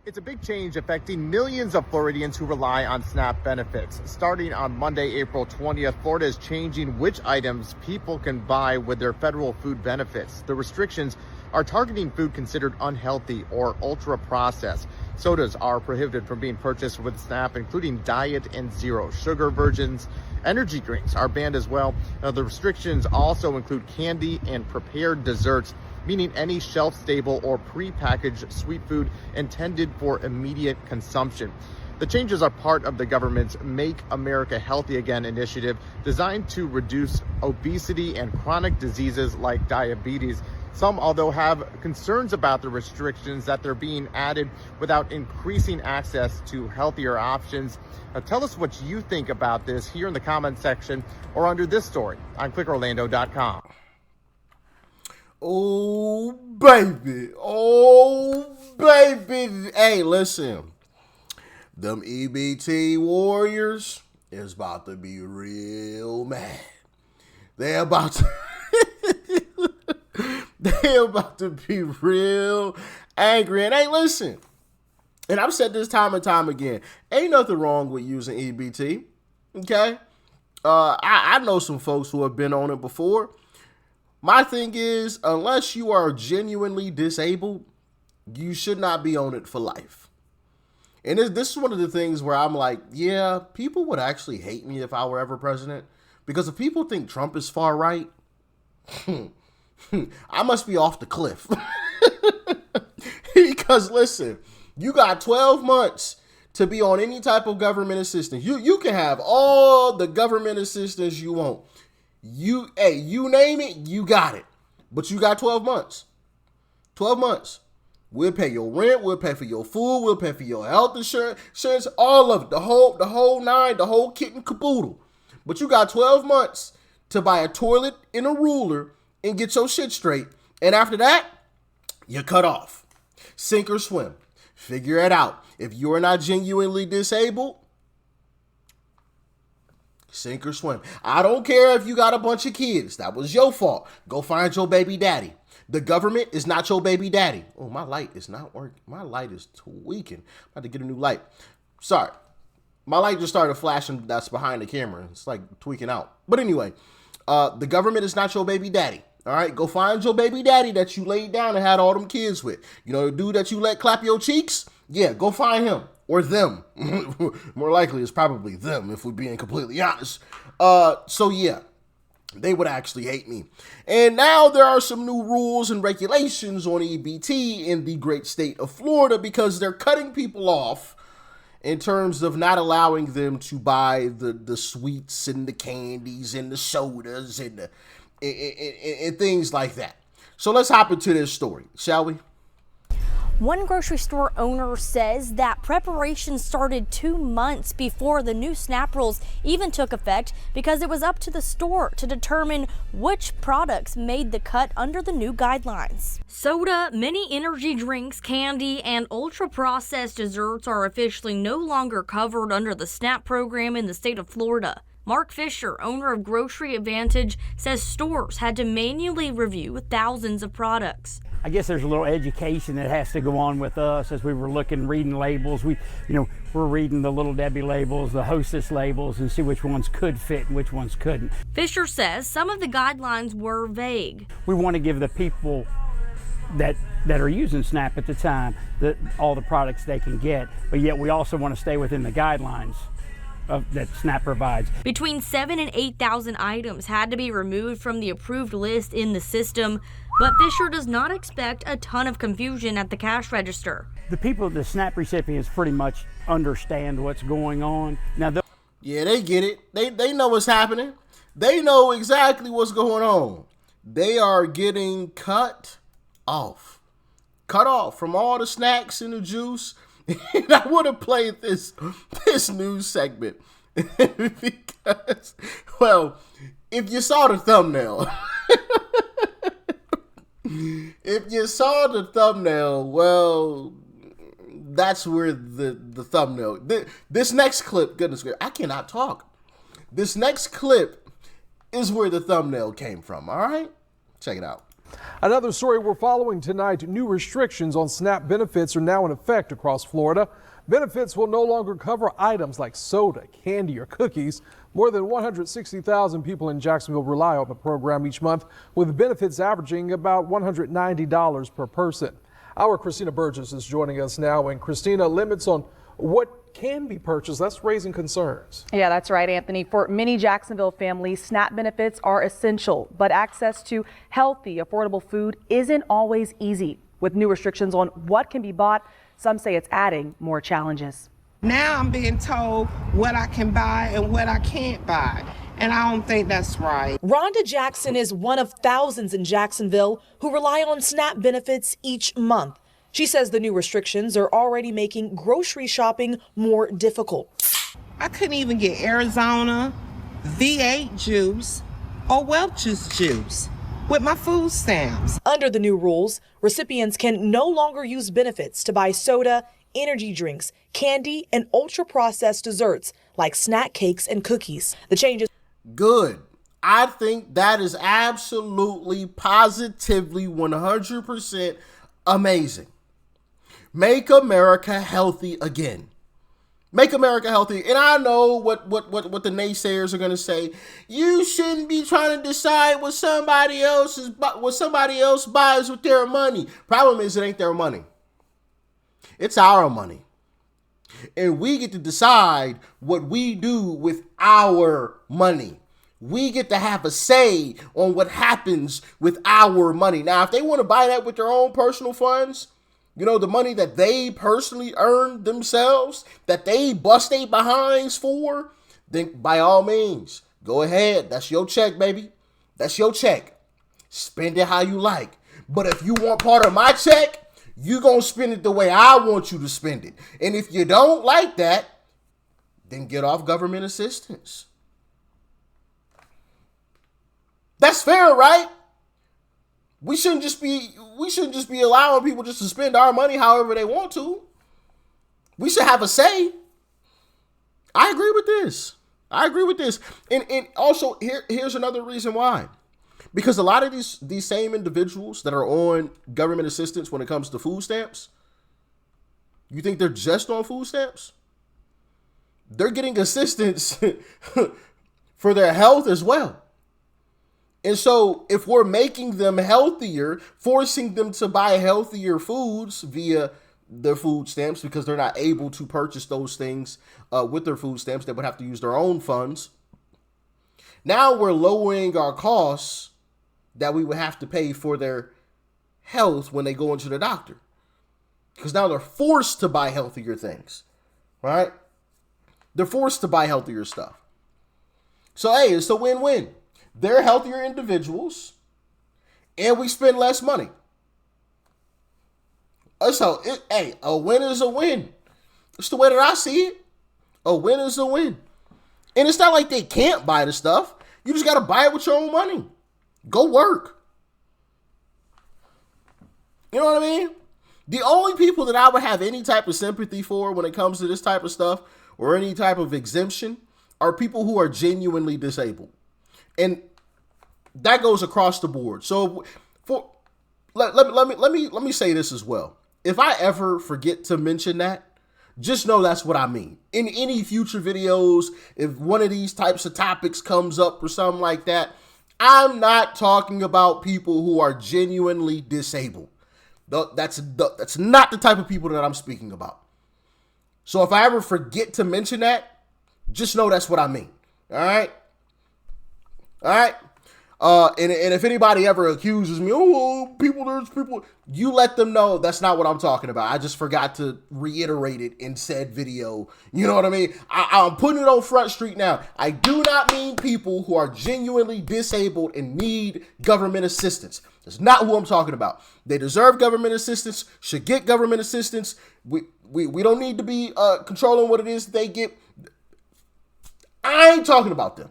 It's a big change affecting millions of Floridians who rely on SNAP benefits. Starting on Monday, April 20th, Florida is changing which items people can buy with their federal food benefits. The restrictions are targeting food considered unhealthy or ultra-processed. Sodas are prohibited from being purchased with SNAP, including diet and zero sugar versions. Energy drinks are banned as well. Now, the restrictions also include candy and prepared desserts, meaning any shelf-stable or pre-packaged sweet food intended for immediate consumption. The changes are part of the government's Make America Healthy Again initiative, designed to reduce obesity and chronic diseases like diabetes. Some, although, have concerns about the restrictions that they're being added without increasing access to healthier options. Now, tell us what you think about this here in the comment section or under this story on clickorlando.com. Oh, baby. Oh, baby. Hey, listen. Them EBT Warriors is about to be real mad. They're about to be real angry. And hey, listen. And I've said this time and time again. Ain't nothing wrong with using EBT. Okay? I know some folks who have been on it before. My thing is, unless you are genuinely disabled, you should not be on it for life. And this is one of the things where I'm like, yeah, people would actually hate me if I were ever president. Because if people think Trump is far right, I must be off the cliff. Because listen, you got 12 months to be on any type of government assistance. You can have all the government assistance you want. You name it, you got it. But you got 12 months. 12 months. We'll pay your rent, we'll pay for your food, we'll pay for your health insurance, all of it, the whole nine, the whole kit and caboodle. But you got 12 months to buy a toilet and a ruler and get your shit straight. And after that, you're cut off. Sink or swim. Figure it out. If you're not genuinely disabled, sink or swim. I don't care if you got a bunch of kids. That was your fault. Go find your baby daddy. The government is not your baby daddy. Oh, my light is not working. My light is tweaking. I'm about to get a new light. Sorry. My light just started flashing that's behind the camera. It's like tweaking out. But anyway, the government is not your baby daddy. All right? Go find your baby daddy that you laid down and had all them kids with. You know, the dude that you let clap your cheeks? Yeah, go find him. Or them. More likely it's probably them, if we're being completely honest. So yeah, they would actually hate me. And now there are some new rules and regulations on EBT in the great state of Florida because they're cutting people off in terms of not allowing them to buy the sweets and the candies and the sodas and things like that. So let's hop into this story, shall we? One grocery store owner says that preparation started 2 months before the new SNAP rules even took effect because it was up to the store to determine which products made the cut under the new guidelines. Soda, many energy drinks, candy, and ultra-processed desserts are officially no longer covered under the SNAP program in the state of Florida. Mark Fisher, owner of Grocery Advantage, says stores had to manually review thousands of products. I guess there's a little education that has to go on with us as we were reading labels. We're reading the Little Debbie labels, the Hostess labels, and see which ones could fit and which ones couldn't. Fisher says some of the guidelines were vague. We want to give the people that are using SNAP at the time all the products they can get, but yet we also want to stay within the guidelines that SNAP provides. Between 7,000 and 8,000 items had to be removed from the approved list in the system, but Fisher does not expect a ton of confusion at the cash register. The people, the SNAP recipients, pretty much understand what's going on. Now, yeah, they get it. They know what's happening. They know exactly what's going on. They are getting cut off from all the snacks and the juice. And I would have played this news segment because, well, if you saw the thumbnail, well, that's where the thumbnail. This next clip, goodness gracious, I cannot talk. This next clip is where the thumbnail came from. All right, check it out. Another story we're following tonight, new restrictions on SNAP benefits are now in effect across Florida. Benefits will no longer cover items like soda, candy, or cookies. More than 160,000 people in Jacksonville rely on the program each month, with benefits averaging about $190 per person. Our Christina Burgess is joining us now, and Christina, limits on what can be purchased, that's raising concerns. Yeah, that's right, Anthony. For many Jacksonville families, SNAP benefits are essential, but access to healthy, affordable food isn't always easy. With new restrictions on what can be bought, some say it's adding more challenges. Now I'm being told what I can buy and what I can't buy, and I don't think that's right. Rhonda Jackson is one of thousands in Jacksonville who rely on SNAP benefits each month. She says the new restrictions are already making grocery shopping more difficult. I couldn't even get Arizona, V8 juice, or Welch's juice with my food stamps. Under the new rules, recipients can no longer use benefits to buy soda, energy drinks, candy, and ultra-processed desserts like snack cakes and cookies. The changes. Good. I think that is absolutely, positively, 100% amazing. Make America healthy again. Make America healthy. And I know what the naysayers are going to say. You shouldn't be trying to decide what somebody else buys with their money. Problem is, it ain't their money. It's our money. And we get to decide what we do with our money. We get to have a say on what happens with our money. Now, if they want to buy that with their own personal funds, you know, the money that they personally earned themselves, that they bust their behinds for, then by all means, go ahead. That's your check, baby. That's your check. Spend it how you like. But if you want part of my check, you gonna spend it the way I want you to spend it. And if you don't like that, then get off government assistance. That's fair, right? We shouldn't just be allowing people just to spend our money however they want to. We should have a say. I agree with this. And also here's another reason why. Because a lot of these same individuals that are on government assistance when it comes to food stamps, you think they're just on food stamps? They're getting assistance for their health as well. And so if we're making them healthier, forcing them to buy healthier foods via their food stamps because they're not able to purchase those things with their food stamps, they would have to use their own funds. Now we're lowering our costs that we would have to pay for their health when they go into the doctor. Because now they're forced to buy healthier things, right? They're forced to buy healthier stuff. So, hey, it's a win-win. They're healthier individuals, and we spend less money. So, a win is a win. It's the way that I see it. A win is a win. And it's not like they can't buy the stuff. You just got to buy it with your own money. Go work. You know what I mean? The only people that I would have any type of sympathy for when it comes to this type of stuff or any type of exemption are people who are genuinely disabled. And that goes across the board. So let me say this as well. If I ever forget to mention that, just know that's what I mean. In any future videos, if one of these types of topics comes up or something like that, I'm not talking about people who are genuinely disabled. That's not the type of people that I'm speaking about. So if I ever forget to mention that, just know that's what I mean. All right? And if anybody ever accuses me, there's people, you let them know that's not what I'm talking about. I just forgot to reiterate it in said video. You know what I mean? I'm putting it on Front Street now. I do not mean people who are genuinely disabled and need government assistance. That's not who I'm talking about. They deserve government assistance, should get government assistance. We don't need to be controlling what it is that they get. I ain't talking about them.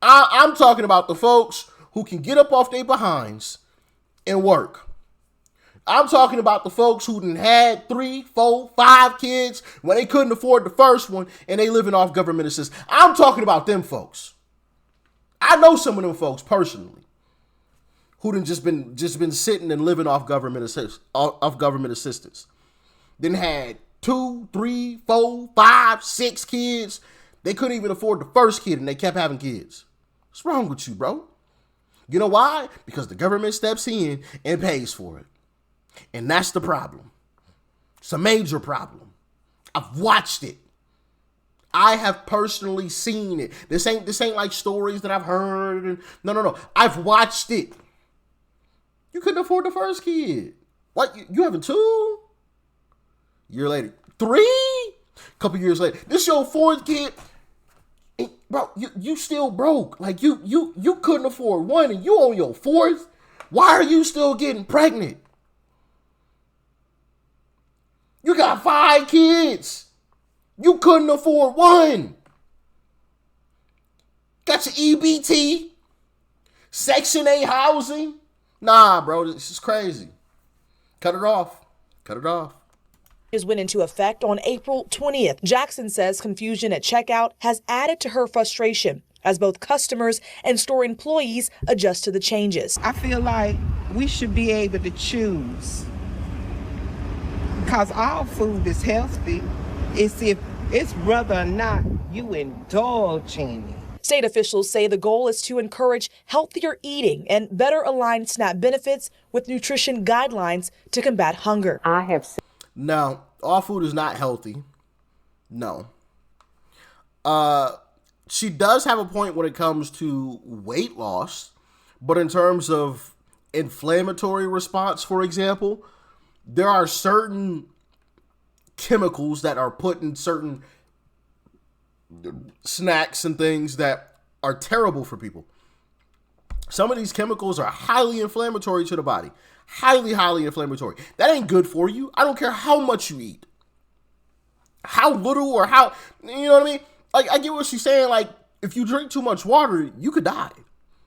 I'm talking about the folks who can get up off their behinds and work. I'm talking about the folks who done had 3, 4, 5 kids when they couldn't afford the first one and they living off government assistance. I'm talking about them folks. I know some of them folks personally who done just been sitting and living off government assistance. Then had 2, 3, 4, 5, 6 kids. They couldn't even afford the first kid and they kept having kids. What's wrong with you, bro? You know why? Because the government steps in and pays for it. And that's the problem. It's a major problem. I've watched it. I have personally seen it. This ain't like stories that I've heard. And no. I've watched it. You couldn't afford the first kid. What? You having 2? Year later, 3? Couple years later, this your 4th kid. And, bro, you still broke. Like you couldn't afford 1 and you on your 4th. Why are you still getting pregnant? You got 5 kids. You couldn't afford 1. Got your EBT, Section 8 housing. Nah, bro, this is crazy. Cut it off. Cut it off. Went into effect on April 20th. Jackson says confusion at checkout has added to her frustration as both customers and store employees adjust to the changes. I feel like we should be able to choose, because all food is healthy. It's whether or not you indulge in it. State officials say the goal is to encourage healthier eating and better align SNAP benefits with nutrition guidelines to combat hunger. No, all food is not healthy. No. She does have a point when it comes to weight loss, but in terms of inflammatory response, for example, there are certain chemicals that are put in certain snacks and things that are terrible for people. Some of these chemicals are highly inflammatory to the body. Highly inflammatory. That ain't good for you. I don't care how much you eat. How little or how, you know what I mean? Like, I get what she's saying. Like, if you drink too much water, you could die.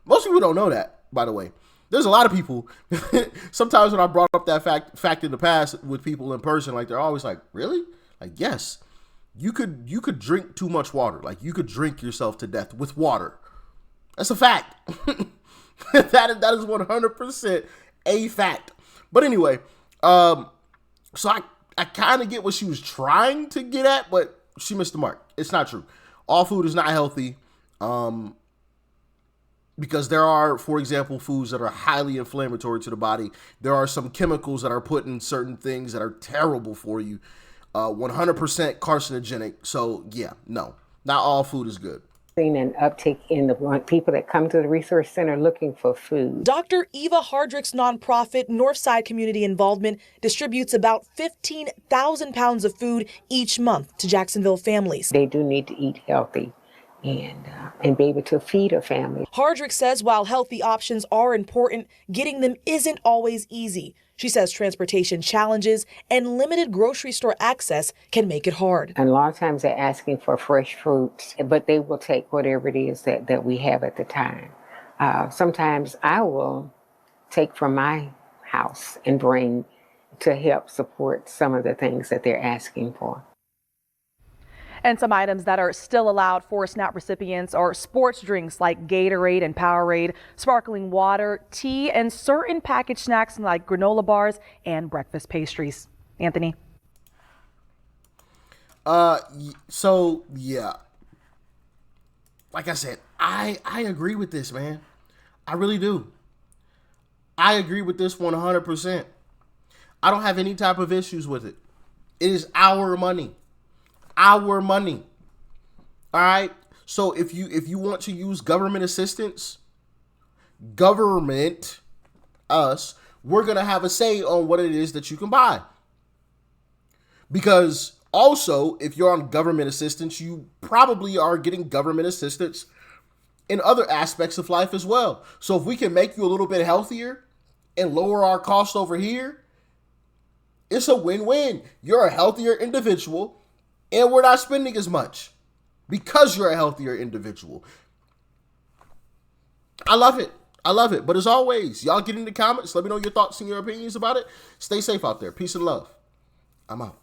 Most people don't know that, by the way. There's a lot of people, sometimes when I brought up that fact in the past with people in person, like, they're always like, really? Like, yes, you could drink too much water. Like, you could drink yourself to death with water. That's a fact. That is 100% a fact. But anyway, so I kind of get what she was trying to get at, but she missed the mark. It's not true. All food is not healthy. Because there are, for example, foods that are highly inflammatory to the body. There are some chemicals that are put in certain things that are terrible for you. 100% carcinogenic. So yeah, no, not all food is good. Seen an uptick in the people that come to the resource center looking for food. Dr. Eva Hardrick's nonprofit Northside Community Involvement distributes about 15,000 pounds of food each month to Jacksonville families. They do need to eat healthy and be able to feed a family. Hardrick says while healthy options are important, getting them isn't always easy. She says transportation challenges and limited grocery store access can make it hard. And a lot of times they're asking for fresh fruits, but they will take whatever it is that we have at the time. Sometimes I will take from my house and bring to help support some of the things that they're asking for. And some items that are still allowed for SNAP recipients are sports drinks like Gatorade and Powerade, sparkling water, tea, and certain packaged snacks like granola bars and breakfast pastries. Anthony? So, yeah. Like I said, I agree with this, man. I really do. I agree with this 100%. I don't have any type of issues with it. It is our money. Our money. All right. So if you want to use government assistance, government, us, we're going to have a say on what it is that you can buy. Because also, if you're on government assistance, you probably are getting government assistance in other aspects of life as well. So if we can make you a little bit healthier and lower our cost over here, it's a win-win. You're a healthier individual. And we're not spending as much because you're a healthier individual. I love it. I love it. But as always, y'all get in the comments. Let me know your thoughts and your opinions about it. Stay safe out there. Peace and love. I'm out.